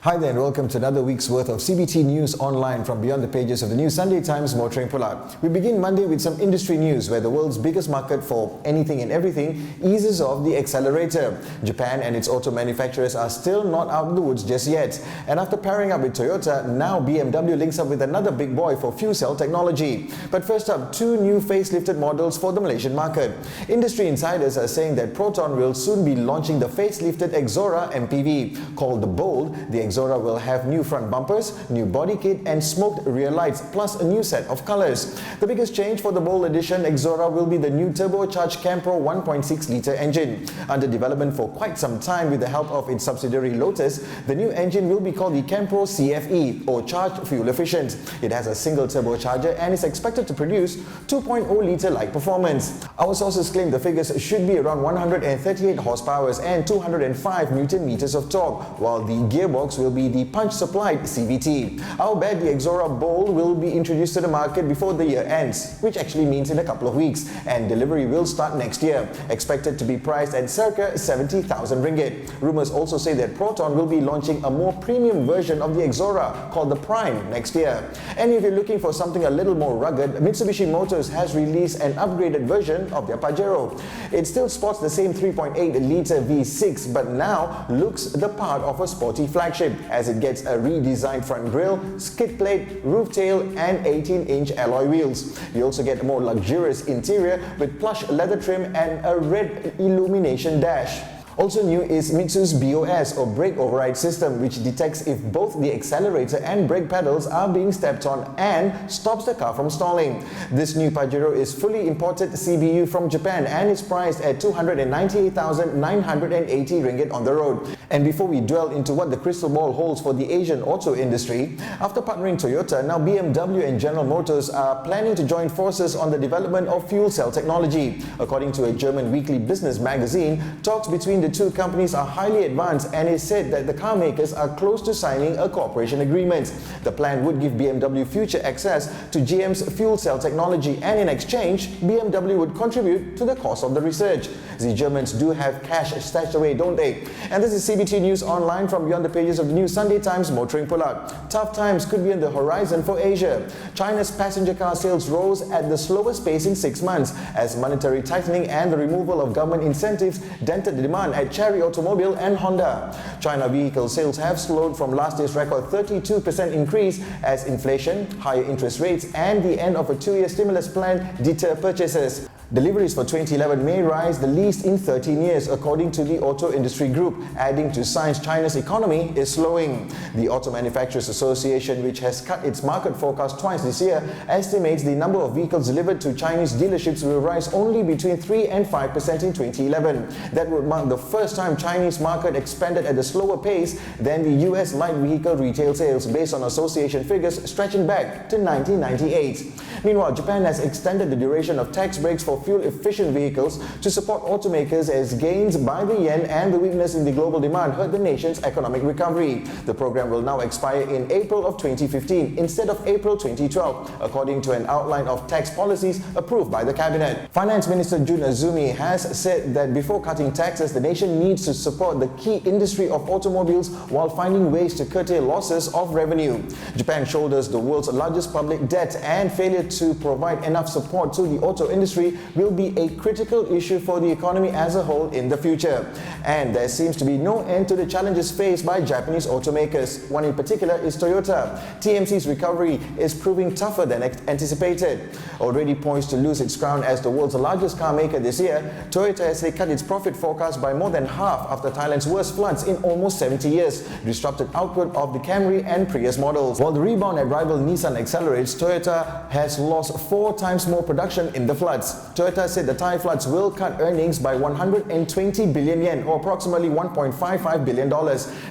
Hi there and welcome to another week's worth of CBT News online from beyond the pages of the New Sunday Times Motoring Pull-Out. We begin Monday with some industry news where the world's biggest market for anything and everything eases off the accelerator. Japan and its auto manufacturers are still not out of the woods just yet. And after pairing up with Toyota, now BMW links up with another big boy for fuel cell technology. But first up, two new facelifted models for the Malaysian market. Industry insiders are saying that Proton will soon be launching the facelifted Exora MPV. Called the Bold, the Exora will have new front bumpers, new body kit and smoked rear lights, plus a new set of colors. The biggest change for the Bold edition Exora will be the new turbocharged Campro 1.6-litre engine. Under development for quite some time with the help of its subsidiary Lotus, the new engine will be called the Campro CFE, or Charged Fuel Efficient. It has a single turbocharger and is expected to produce 2.0-litre-like performance. Our sources claim the figures should be around 138 horsepower and 205 Newton meters of torque, while the gearbox will be the punch-supplied CBT. I'll bet the Exora Bold will be introduced to the market before the year ends, which actually means in a couple of weeks, and delivery will start next year, expected to be priced at circa 70,000 ringgit. Rumours also say that Proton will be launching a more premium version of the Exora called the Prime next year. And if you're looking for something a little more rugged, Mitsubishi Motors has released an upgraded version of their Pajero. It still sports the same 3.8-litre V6 but now looks the part of a sporty flagship, as it gets a redesigned front grille, skid plate, roof tail and 18-inch alloy wheels. You also get a more luxurious interior with plush leather trim and a red illumination dash. Also new is Mitsu's BOS, or brake override system, which detects if both the accelerator and brake pedals are being stepped on and stops the car from stalling. This new Pajero is fully imported CBU from Japan and is priced at 298,980 ringgit on the road. And before we dwell into what the crystal ball holds for the Asian auto industry, after partnering Toyota, now BMW and General Motors are planning to join forces on the development of fuel cell technology. According to a German weekly business magazine, talks between the two companies are highly advanced, and it said that the car makers are close to signing a cooperation agreement. The plan would give BMW future access to GM's fuel cell technology, and in exchange, BMW would contribute to the cost of the research. The Germans do have cash stashed away, don't they? And this is CBT News online from beyond the pages of the New Sunday Times Motoring Pull-Out. Tough times could be on the horizon for Asia. China's passenger car sales rose at the slowest pace in 6 months as monetary tightening and the removal of government incentives dented the demand at Chery Automobile and Honda. China vehicle sales have slowed from last year's record 32% increase as inflation, higher interest rates and the end of a 2-year stimulus plan deter purchases. Deliveries for 2011 may rise the least in 13 years, according to the Auto Industry Group, adding to signs China's economy is slowing. The Auto Manufacturers Association, which has cut its market forecast twice this year, estimates the number of vehicles delivered to Chinese dealerships will rise only between 3 and 5% in 2011. That would mark the first time Chinese market expanded at a slower pace than the US light vehicle retail sales, based on association figures stretching back to 1998. Meanwhile, Japan has extended the duration of tax breaks for fuel-efficient vehicles to support automakers as gains by the yen and the weakness in the global demand hurt the nation's economic recovery. The program will now expire in April of 2015 instead of April 2012, according to an outline of tax policies approved by the Cabinet. Finance Minister Jun Azumi has said that before cutting taxes, the nation needs to support the key industry of automobiles while finding ways to curtail losses of revenue. Japan shoulders the world's largest public debt, and failure to provide enough support to the auto industry will be a critical issue for the economy as a whole in the future. And there seems to be no end to the challenges faced by Japanese automakers. One in particular is Toyota. TMC's recovery is proving tougher than anticipated. Already poised to lose its crown as the world's largest car maker this year, Toyota has cut its profit forecast by more than half after Thailand's worst floods in almost 70 years disrupted output of the Camry and Prius models. While the rebound at rival Nissan accelerates, Toyota has lost 4 times more production in the floods. Toyota said the Thai floods will cut earnings by 120 billion yen, or approximately $1.55 billion.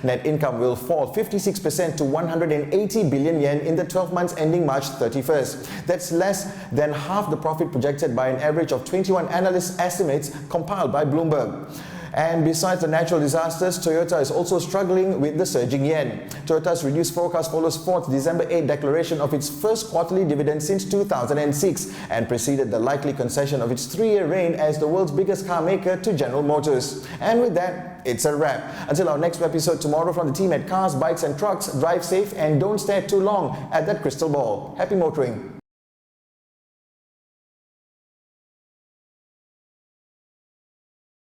Net income will fall 56% to 180 billion yen in the 12 months ending March 31st. That's less than half the profit projected by an average of 21 analysts' estimates compiled by Bloomberg. And besides the natural disasters, Toyota is also struggling with the surging yen. Toyota's reduced forecast follows Ford's December 8 declaration of its first quarterly dividend since 2006 and preceded the likely concession of its 3-year reign as the world's biggest car maker to General Motors. And with that, it's a wrap. Until our next episode tomorrow from the team at Cars, Bikes and Trucks, drive safe and don't stare too long at that crystal ball. Happy motoring!